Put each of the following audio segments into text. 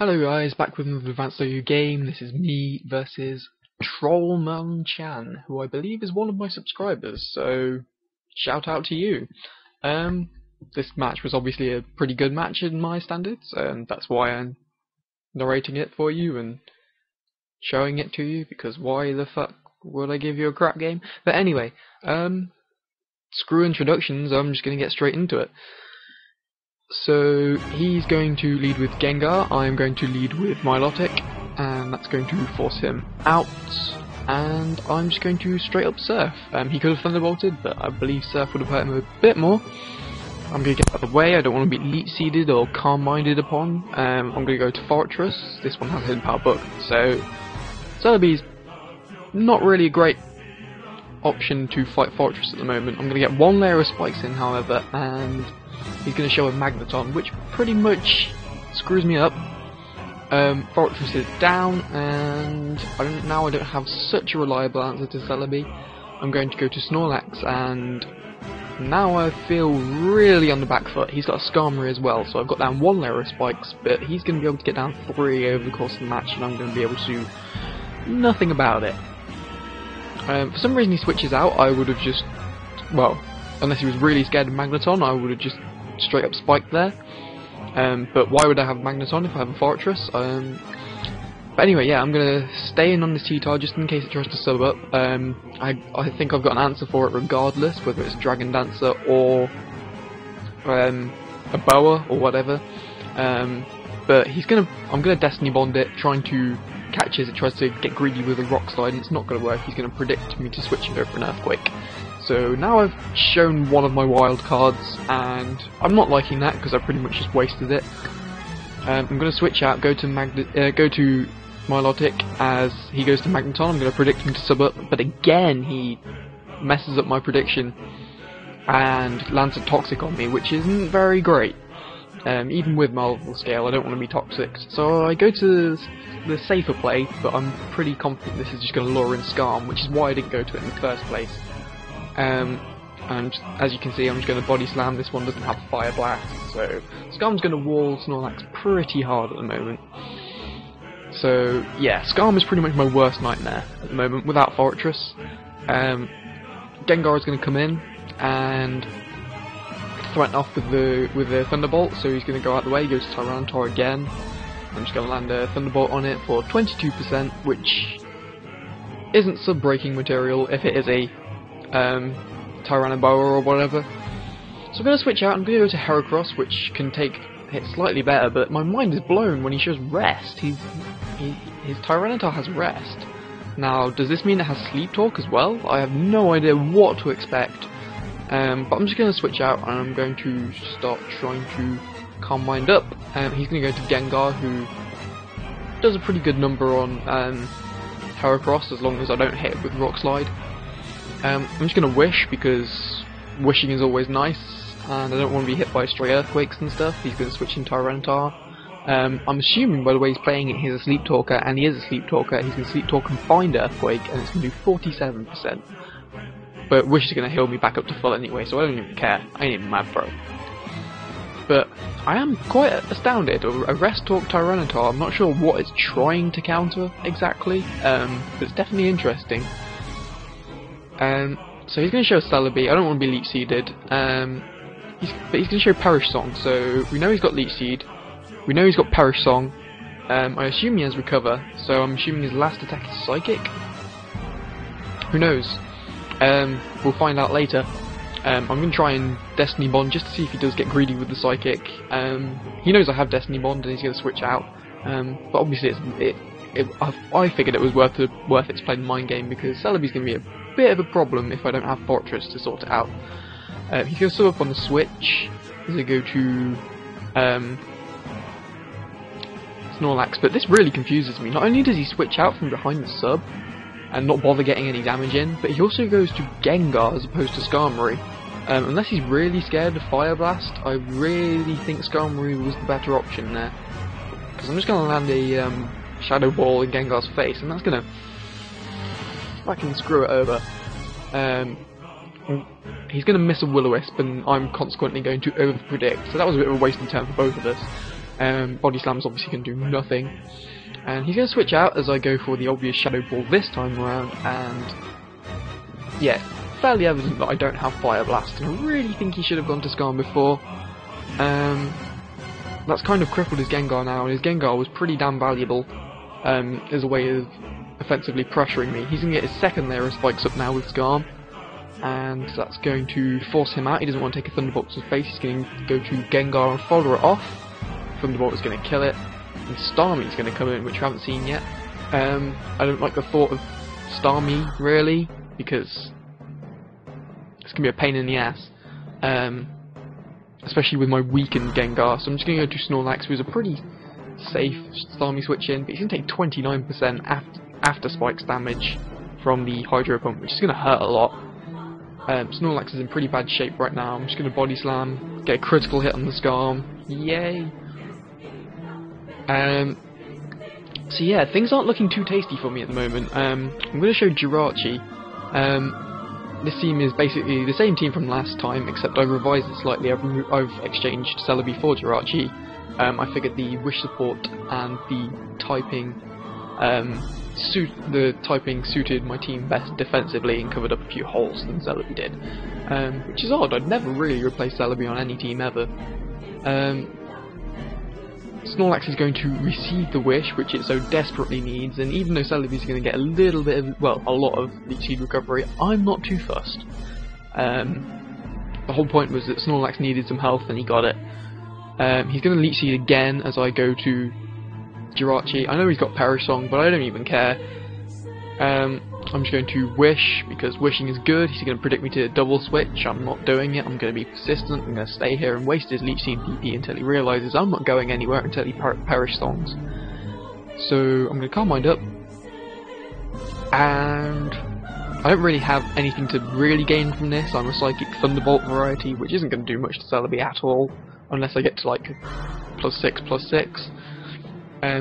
Hello guys, back with another advanced OU game. This is me versus trollmonchan, who I believe is one of my subscribers, so shout out to you. This match was obviously a pretty good match in my standards, and that's why I'm narrating it for you and showing it to you, because why the fuck would I give you a crap game? But anyway, screw introductions, I'm just gonna get straight into it. So he's going to lead with Gengar, I'm going to lead with Milotic, and that's going to force him out, and I'm just going to straight up Surf. He could have Thunderbolted, but I believe Surf would have hurt him a bit more. I'm going to get out of the way, I don't want to be Elite Seeded or Calm-Minded upon. I'm going to go to Fortress. This one has Hidden Power Book, so Celebi's not really a great option to fight Fortress at the moment. I'm going to get one layer of spikes in, however, and he's going to show a Magneton, which pretty much screws me up. Fortress is down, and now I don't have such a reliable answer to Celebi. I'm going to go to Snorlax, and now I feel really on the back foot. He's got a Skarmory as well, so I've got down one layer of spikes, but he's going to be able to get down 3 over the course of the match, and I'm going to be able to do nothing about it. For some reason he switches out. I would have just, well, unless he was really scared of Magneton, I would have just straight up spiked there. But why would I have Magneton if I have a Fortress? But anyway, yeah, I'm going to stay in on this T-Tar just in case it tries to sub up. I think I've got an answer for it regardless, whether it's Dragon Dancer or a Boa or whatever. But I'm going to Destiny Bond it, trying to catch as it tries to get greedy with a Rock Slide, and it's not going to work. He's going to predict me to switch and go for an Earthquake. So now I've shown one of my wild cards, and I'm not liking that because I pretty much just wasted it. I'm going to switch out, go to Milotic as he goes to Magneton. I'm going to predict him to sub up, but again he messes up my prediction and lands a Toxic on me, which isn't very great. Even with my level scale, I don't want to be toxic, so I go to the safer play, but I'm pretty confident this is just going to lure in Skarm, which is why I didn't go to it in the first place. And as you can see, I'm just going to Body Slam. This one doesn't have Fire Blast, so Skarm's going to wall Snorlax pretty hard at the moment. So yeah, Skarm is pretty much my worst nightmare at the moment without Fortress. Gengar is going to come in and threaten off with the Thunderbolt, so he's going to go out the way. He goes to Tyranitar again. I'm just going to land a Thunderbolt on it for 22%, which isn't sub-breaking material if it is a Tyraniboa or whatever. So I'm going to switch out. I'm going to go to Heracross, which can take hit slightly better, but my mind is blown when he shows Rest. His Tyranitar has Rest. Now, does this mean it has Sleep Talk as well? I have no idea what to expect. But I'm just going to switch out, and I'm going to start trying to Calm Mind up. He's going to go to Gengar, who does a pretty good number on Heracross, as long as I don't hit it with Rock Slide. I'm just going to Wish, because wishing is always nice, and I don't want to be hit by stray Earthquakes and stuff. He's going to switch in Tyranitar. I'm assuming, by the way he's playing it, he's a Sleep Talker, and he is a Sleep Talker. He's going to Sleep Talk and find Earthquake, and it's going to do 47%. But Wish is going to heal me back up to full anyway, so I don't even care. I ain't even mad, bro. But I am quite astounded. A Rest Talk Tyranitar, I'm not sure what it's trying to counter exactly, but it's definitely interesting. So he's going to show Celebi. I don't want to be Leech Seeded. But he's going to show Perish Song, so we know he's got Leech Seed. We know he's got Perish Song. I assume he has Recover, so I'm assuming his last attack is Psychic. Who knows? We'll find out later. I'm going to try and Destiny Bond just to see if he does get greedy with the Psychic. He knows I have Destiny Bond and he's going to switch out. But obviously I figured it was worth it to play the mind game, because Celebi's going to be a bit of a problem if I don't have Fortress to sort it out. He's going to sub up on the switch. He's going to go to Snorlax, but this really confuses me. Not only does he switch out from behind the sub and not bother getting any damage in, but he also goes to Gengar as opposed to Skarmory. Unless he's really scared of Fire Blast, I really think Skarmory was the better option there. Because I'm just going to land a Shadow Ball in Gengar's face, and that's going to fucking screw it over. He's going to miss a Will-O-Wisp, and I'm consequently going to over-predict, so that was a bit of a wasted turn for both of us. Body Slam's obviously going to do nothing. And he's going to switch out as I go for the obvious Shadow Ball this time around, and yeah, fairly evident that I don't have Fire Blast, and I really think he should have gone to Skarn before. That's kind of crippled his Gengar now, and his Gengar was pretty damn valuable as a way of offensively pressuring me. He's going to get his second layer of spikes up now with Skarn, and that's going to force him out. He doesn't want to take a Thunderbolt to his face, he's going to go to Gengar and follow it off. Thunderbolt is going to kill it, and Starmie's going to come in, which we haven't seen yet. I don't like the thought of Starmie, really, because it's going to be a pain in the ass. Especially with my weakened Gengar, so I'm just going to go to Snorlax, who's a pretty safe Starmie switch in, but he's going to take 29% after spikes damage from the Hydro Pump, which is going to hurt a lot. Snorlax is in pretty bad shape right now. I'm just going to Body Slam, get a critical hit on the Skarn. Yay! So yeah, things aren't looking too tasty for me at the moment. I'm going to show Jirachi. This team is basically the same team from last time, except I've revised it slightly. I've exchanged Celebi for Jirachi. I figured the wish support and the typing suited my team best defensively and covered up a few holes than Celebi did, which is odd. I'd never really replaced Celebi on any team ever. Snorlax is going to receive the wish, which it so desperately needs, and even though Celebi is going to get a little bit of, well, a lot of Leech Seed recovery, I'm not too fussed. The whole point was that Snorlax needed some health and he got it. He's going to Leech Seed again as I go to Jirachi. I know he's got Perish Song, but I don't even care. I'm just going to Wish, because wishing is good. He's going to predict me to double switch. I'm not doing it. I'm going to be persistent. I'm going to stay here and waste his Leech Seed PP until he realises I'm not going anywhere until he Perish Songs. So I'm going to calm mind up. And I don't really have anything to really gain from this. I'm a Psychic Thunderbolt variety, which isn't going to do much to Celebi at all, unless I get to like +6/+6.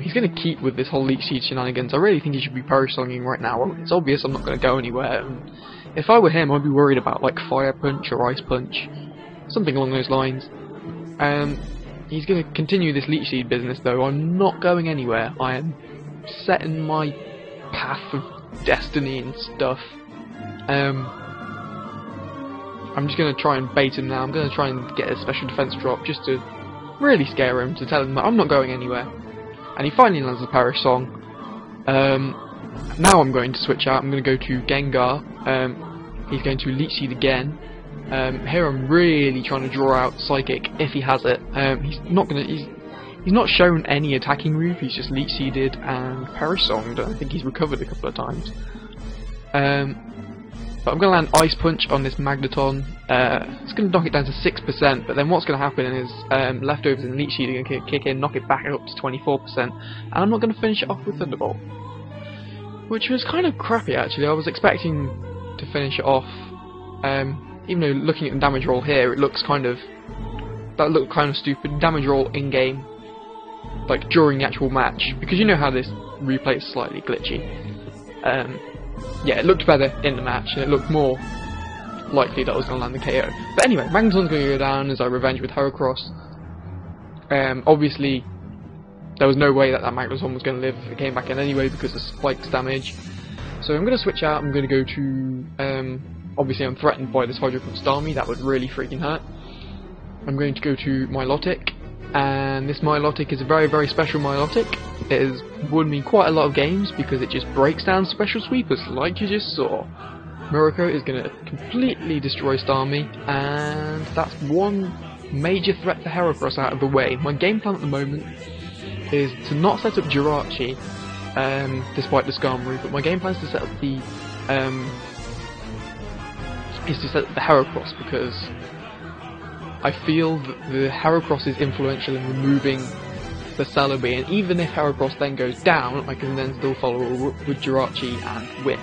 He's going to keep with this whole Leech Seed shenanigans. I really think he should be Perish Songing right now. It's obvious I'm not going to go anywhere. If I were him, I'd be worried about like Fire Punch or Ice Punch, something along those lines. He's going to continue this Leech Seed business though. I'm not going anywhere. I am set in my path of destiny and stuff. I'm just going to try and bait him now. I'm going to try and get a special defense drop just to really scare him, to tell him that I'm not going anywhere. And he finally lands the Perish Song. Now I'm going to switch out. I'm going to go to Gengar. He's going to Leech Seed again. Here I'm really trying to draw out Psychic if he has it. He's not shown any attacking move. He's just Leech Seeded and Perish Songed. I think he's recovered a couple of times. But I'm going to land Ice Punch on this Magneton. It's going to knock it down to 6%, but then what's going to happen is leftovers and Leech Seed are going to kick in, knock it back up to 24%, and I'm not going to finish it off with Thunderbolt. Which was kind of crappy actually. I was expecting to finish it off, even though looking at the damage roll here, it looks kind of, that looked kind of stupid. Damage roll in-game, like during the actual match, because you know how this replay is slightly glitchy. Yeah, it looked better in the match, and it looked more likely that I was going to land the KO. But anyway, Magneton's going to go down as I revenge with Heracross. Obviously, there was no way that Magneton was going to live if it came back in anyway because of Spike's damage. So I'm going to switch out. I'm going to go to... obviously I'm threatened by this Hydro Pump Starmie. That would really freaking hurt. I'm going to go to Milotic. And this Milotic is a very, very special Milotic. It has won me quite a lot of games because it just breaks down special sweepers like you just saw. Murako is going to completely destroy Starmie, and that's one major threat for Heracross out of the way. My game plan at the moment is to not set up Jirachi, despite the Skarn move, but my game plan is to set up the Heracross, because I feel that the Heracross is influential in removing the Celebi, and even if Heracross then goes down, I can then still follow with Jirachi and win.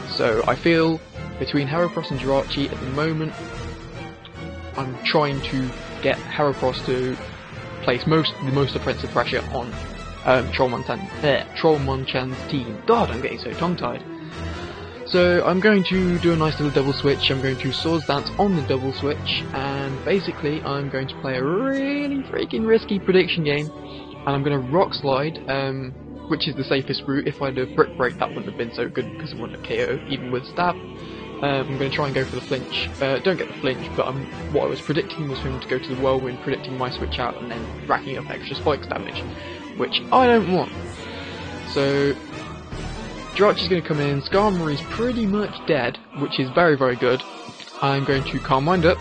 So I feel between Heracross and Jirachi at the moment, I'm trying to get Heracross to place the most offensive pressure on trollmonchan's team. God, I'm getting so tongue-tied. So I'm going to do a nice little double switch. I'm going to Swords Dance on the double switch, and basically I'm going to play a really freaking risky prediction game, and I'm going to Rock Slide, which is the safest route. If I'd have Brick Break, that wouldn't have been so good because it wouldn't have KO even with Stab. I'm going to try and go for the flinch. Don't get the flinch, but what I was predicting was for him to go to the Whirlwind, predicting my switch out, and then racking up extra spikes damage, which I don't want. So Jirachi's going to come in, Skarmory's pretty much dead, which is very, very good. I'm going to Calm Mind up.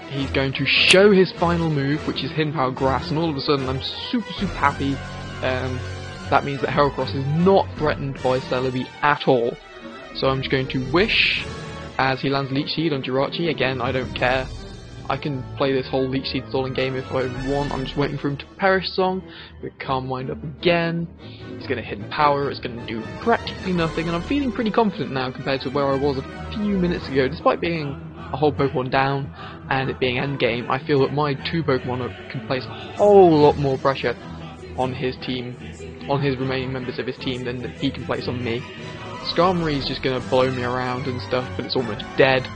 He's going to show his final move, which is Hidden Power Grass, and all of a sudden I'm super, super happy. That means that Heracross is not threatened by Celebi at all. So I'm just going to Wish as he lands Leech Seed on Jirachi. Again, I don't care. I can play this whole Leech Seed stalling game if I want. I'm just waiting for him to Perish Song. We Calm Mind up again. He's going to Hidden Power. It's going to do practically nothing. And I'm feeling pretty confident now compared to where I was a few minutes ago. Despite being a whole Pokemon down and it being endgame, I feel that my two Pokemon can place a whole lot more pressure on his team, on his remaining members of his team, than he can place on me. Skarmory's just going to blow me around and stuff, but it's almost dead,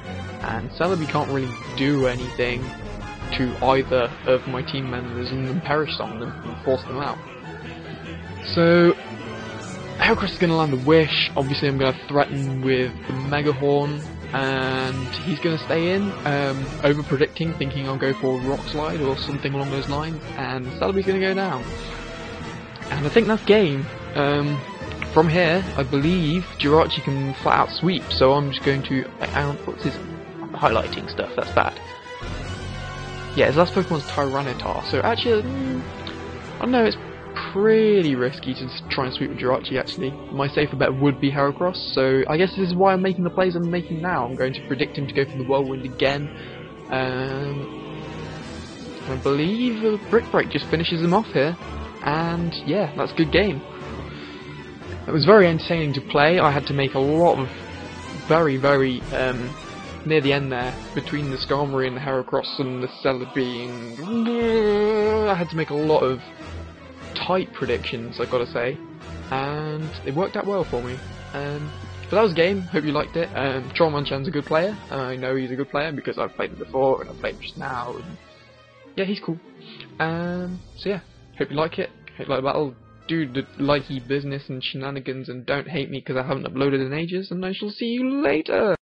and Celebi can't really do anything to either of my team members and then Perish on them and force them out. So Heracross is going to land the Wish. Obviously I'm going to threaten with the Mega Horn, and he's going to stay in, over predicting, thinking I'll go for a Rock Slide or something along those lines, and Celebi's going to go down. And I think that's game. From here, I believe Jirachi can flat out sweep, so I'm just going to... what's his highlighting stuff? That's bad. Yeah, his last Pokemon's Tyranitar, so actually, I don't know, it's pretty risky to try and sweep with Jirachi, actually. My safer bet would be Heracross, so I guess this is why I'm making the plays I'm making now. I'm going to predict him to go for the Whirlwind again. I believe Brick Break just finishes him off here, and yeah, that's a good game. It was very entertaining to play. I had to make a lot of very, very, near the end there, between the Skarmory and the Heracross and the Celebi, and I had to make a lot of tight predictions, I've got to say, and it worked out well for me. But that was a game. Hope you liked it. Trollmonchan's a good player. I know he's a good player because I've played him before and I've played him just now, and yeah, he's cool. So yeah, hope you like it. Hope you like the battle. Do the likey business and shenanigans, and don't hate me because I haven't uploaded in ages, and I shall see you later!